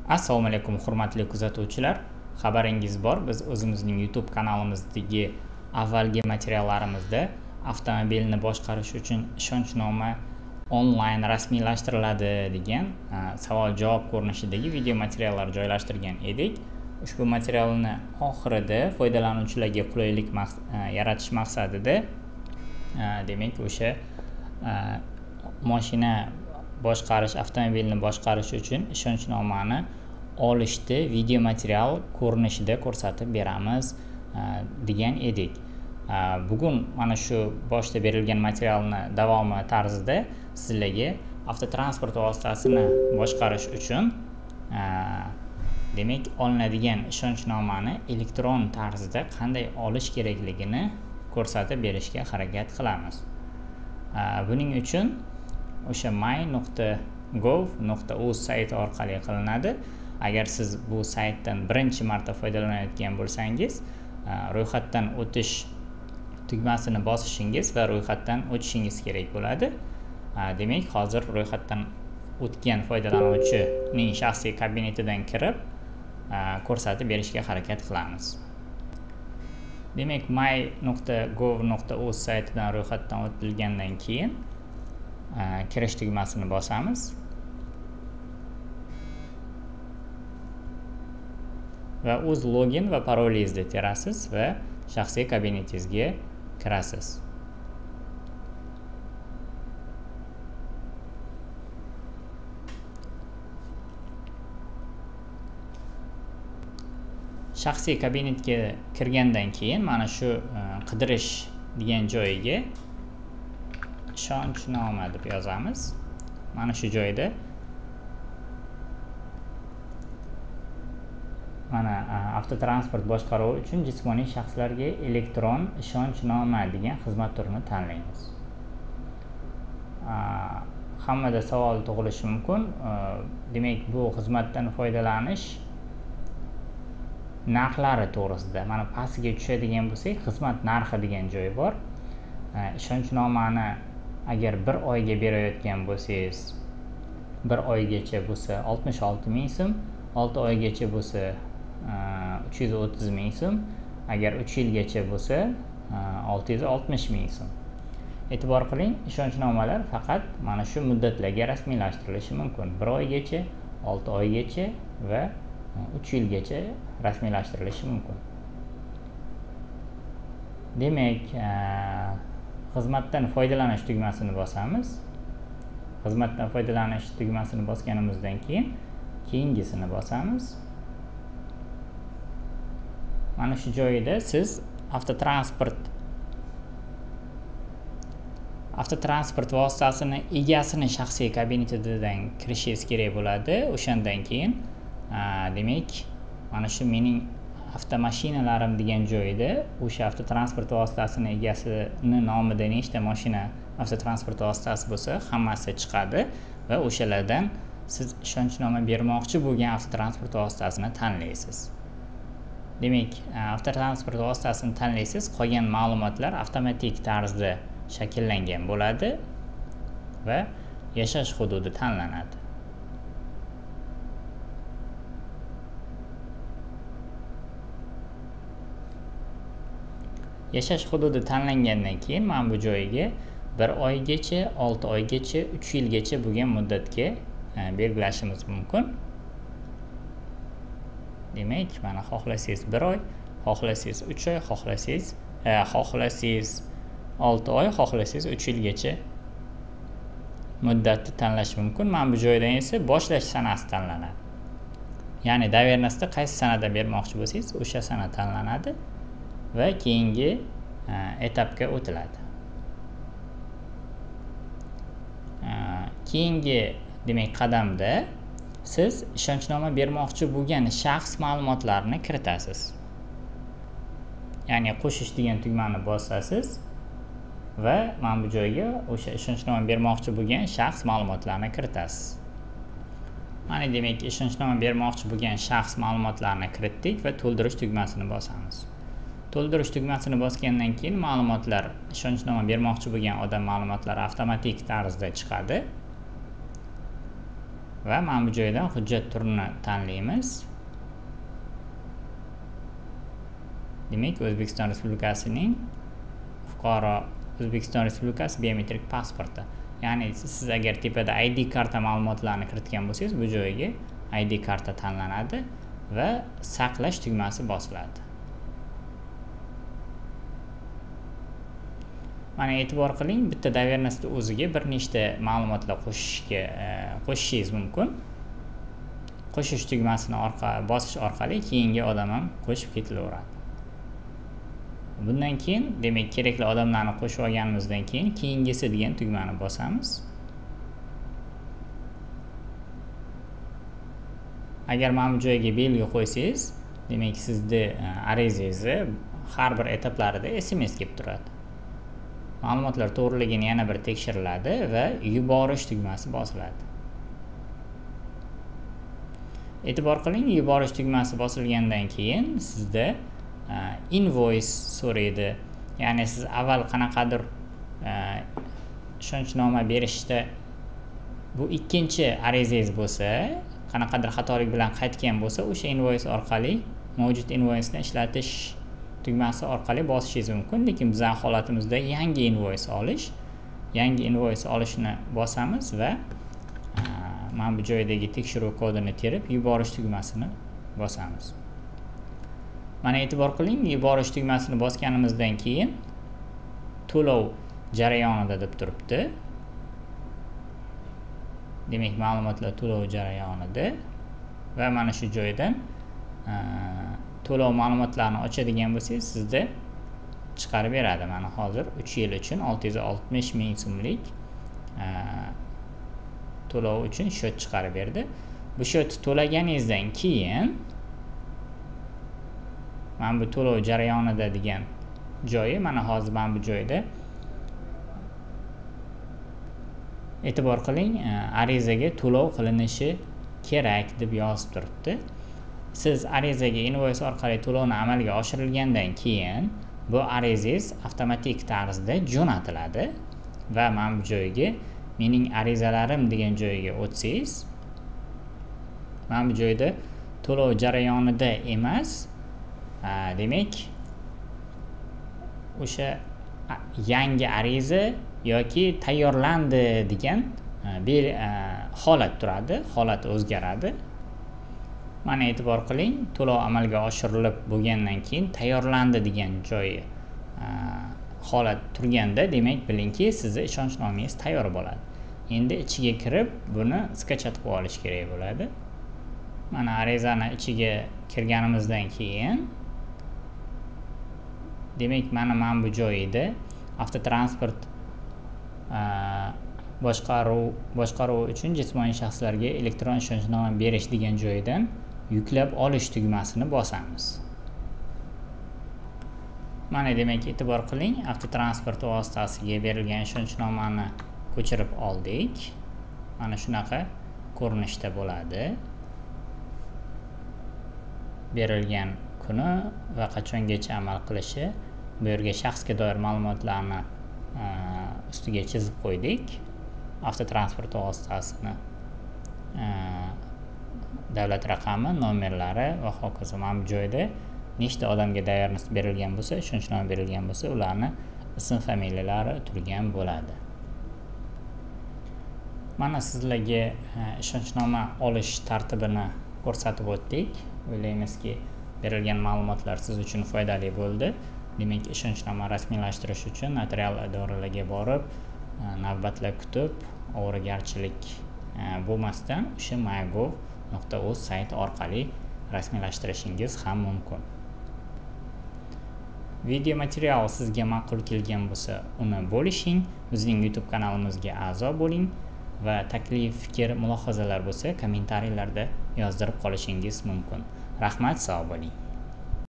Assalomu alaykum hurmatli kuzatuvchilar. Xabaringiz bor, biz o'zimizning YouTube kanalimizdagi avvalgi materiallarimizda avtomobilni boshqarish uchun ishonchnoma onlayn rasmiylashtiriladi degan savol-javob ko'rinishidagi video materiallar joylashtirgan edik. Ushbu materialni oxirida foydalanuvchilarga qulaylik yaratish maqsadida demak o'sha mashina boshqarish, avtomobilni boshqarish uchun ishonchnomani olishda video material ko'rinishida ko'rsatib beramiz degan edik. Bugun mana shu boshda berilgan materialni davomi tarzida sizlarga avtotransport vositasini boshqarish uchun demak olinadigan ishonchnomani elektron tarzda qanday olish kerakligini ko'rsatib berishga harakat qilamiz. Buning uchun o'sha my.gov.uz sayti orqali qilinadi. Agar siz bu saytdan birinchi marta foydalanayotgan bo'lsangiz, ro'yxatdan o'tish tugmasini bosishingiz va ro'yxatdan o'tishingiz kerak bo'ladi. Demak, hozir ro'yxatdan o'tgan foydalanuvchining shaxsiy kabinetidan kirib ko'rsatib berishga harakat qilamiz. Demak, my.gov.uz saytidan ro'yxatdan o'tilgandan keyin kirish tugmasini bosamiz. Va o'z login va parolingizni terasiz va shaxsiy kabinetingizga kirasiz. Shaxsiy kabinetga kirgandan keyin mana shu qidirish degan joyiga ishonchnoma deb yozamiz. Mana shu joyda mana avtotransport boshqaruvi uchun jismoniy shaxslarga elektron ishonchnoma degan xizmat turini tanlaymiz. Hammada savol tug'ilishi mumkin. Demak, bu xizmatdan foydalanish narxlari to'g'risida. Mana pastga tushadigan bo'lsak, xizmat narxi degan joy bor. Ishonchnomani agar bir oyga berayotgan bo'lsangiz, bir oygacha bo'lsa 66 ming so'm, 6 oygacha bo'lsa 330 ming so'm, agar 3 yilgacha bo'lsa 660 ming so'm. E'tibor qiling, ishonchnomalar faqat mana shu muddatlarga rasmiylashtirilishi mumkin. 1 oygacha, 6 oygacha va 3 yilgacha rasmiylashtirilishi mumkin. Demak, xizmatdan foydalanish tugmasini bosamiz. Xizmatdan foydalanish tugmasini bosganimizdan keyin keyingisini bosamiz. Mana shu joyda siz avtotransport vositasini egasini shaxsiy kabinetidan kirishingiz kerak bo'ladi. O'shandan keyin demak, mana shu mening avtomashinalarim degan joyda o'sha avtotransport vositasini egasini nomida nechta mashina avtotransport vositasi bo'lsa, hammasi chiqadi va o'shalardan siz ishonchnoma bermoqchi bo'lgan avtotransport vositasini tanlaysiz. Demak, avtotransport vositasini tanlaysiz, qolgan ma'lumotlar avtomatik tarzda shakllangan bo'ladi va yashash hududi tanlanadi. Yashash hududi tanlangandan keyin mana bu joyga 1 oygacha, 6 oygacha, 3 yilgacha bo'lgan muddatga belgilashimiz mumkin. Demak, mana xohlasangiz 1 oy, xohlasangiz 3 oy, xohlasangiz 6 oy, xohlasangiz 3 yilgacha muddatni tanlash mumkin. Mana bu joydan esa boshlash sanasi tanlanadi. Ya'ni dovernosda qaysi sanadan bermoqchi bo'lsangiz, o'sha sana tanlanadi va keyingi etapga o'tiladi. Keyingi demak qadamda siz ishonchnoma bermoqchi bo'lgan shaxs ma'lumotlarini kiritasiz. Ya'ni qo'shish degan tugmani bosasiz va mana bu joyga o'sha ishonchnoma bermoqchi bo'lgan shaxs ma'lumotlarini kiritasiz. Mana demak, ishonchnoma bermoqchi bo'lgan shaxs ma'lumotlarini kiritdik va to'ldirish tugmasini bosamiz. To'ldirish tugmasini bosgandan keyin ma'lumotlar, ishonchnoma bermoqchi bo'lgan odam ma'lumotlari avtomatik tarzda chiqadi. va mana bu joydan hujjat turini tanlaymiz. Demak, O'zbekiston Respublikasining fuqaro O'zbekiston Respublikasi biometrik pasporti. Ya'ni siz agar tepada ID karta ma'lumotlarini kiritgan bo'lsangiz, bu joyga ID karta tanlanadi va saqlash tugmasi bosiladi. Mana e'tibor qiling, bitta doверенностьni o'ziga bir nechta ma'lumotlar qo'shishingiz mumkin. Qo'shish tugmasini bosish orqali keyingi odam ham qo'shib ketilaveradi. Bundan keyin, demak, kerakli odamlarni qo'shib olganimizdan keyin keyingisi degan tugmani bosamiz. Agar mana bu joyga belgi qo'ysangiz, demak, sizning arizangizni har bir etaplarida SMS kelib turadi. Ma'lumotlar to'g'riligini yana bir tekshiriladi va yuborish tugmasi bosiladi. E'tibor qiling, yuborish tugmasi bosilgandan keyin sizda invoice so'raydi. Ya'ni siz avval qanaqadir ishonchnoma berishda bu ikkinchi arizangiz bo'lsa, qanaqadir xatolik bilan qaytgan bo'lsa, o'sha invoice orqali mavjud invoice'ni ishlatish tugmasi orqali bosishingiz mumkin. Lekin bizning holatimizda yangi invoice olishni bosamiz va mana bu joydagi tekshiruv kodini terib yuborish tugmasini bosamiz. Mana e'tibor qiling, yuborish tugmasini bosganimizdan keyin to'lov jarayonida deb turibdi. Demak, ma'lumotlar to'lov jarayonida va mana shu joydan to'lov ma'lumotlarini ochadigan bo'lsangiz, sizda chiqarib beradi. Mana hozir 3 yil uchun 660 ming so'mlik to'lov uchun shot chiqarib berdi. Bu shotni to'laganingizdan keyin mana bu to'lov jarayonida degan joyi, mana hozir mana bu joyda e'tibor qiling, arizaga to'lov qilinishi kerak deb yozib turibdi. Siz arizaga invoice orqali to'lovni amalga oshirilgandan keyin bu arizangiz avtomatik tarzda jo'natiladi va mana bu joyga mening arizalarim degan joyga o'tsangiz, mana bu joyda to'lov jarayonida emas, demak, o'sha yangi ariza yoki tayyorlandi degan holat turadi, holat o'zgaradi. Mana e'tibor qiling, to'lov amalga oshirilib bo'lgandan keyin tayyorlandi degan joyi holat turganda, demak, bilingki, sizning ishonchnomangiz tayyor bo'ladi. Endi ichiga kirib, buni skachat qilib olish kerak bo'ladi. Mana arizani ichiga kirganimizdan keyin, demak, mana bu joyida avtotransport boshqaruvi uchun jismoniy shaxslarga elektron ishonchnoma berish degan joydan yuklab olish tugmasini bosamiz. Mana demak, e'tibor qiling, avtotransport vositasiga berilgan ishonchnomani ko'chirib oldik. Mana shunaqa ko'rinishda bo'ladi. Berilgan kuni va qachongacha amal qilishi, bu yerga shaxsga doir ma'lumotlarni ustiga chizib qo'ydik. Avtotransport vositasini davlat raqami, nomerlari va hokazo. Mana bu joyda nechta odamga doверенность berilgan bo'lsa, ishonchnoma berilgan bo'lsa, ularni ism familiyalari turgan bo'ladi. Mana sizlarga ishonchnoma olish tartibini ko'rsatib o'tdik. O'ylaymizki, berilgan ma'lumotlar siz uchun foydali bo'ldi. Demak, ishonchnoma rasmiylashtirish uchun notarial idoralarga borib, navbatlar kutib, ovoragarchilik bo'lmasdan o'sha mygov.uz sayti orqali rasmiylashtirishingiz ham mumkin. Video material sizga ma'qul kelgan bo'lsa, uni bo'lishing, bizning YouTube kanalimizga a'zo bo'ling va taklif, fikr, mulohazalar bo'lsa, kommentariyalarda yozdirib qolishingiz mumkin. Rahmat, sog' bo'ling.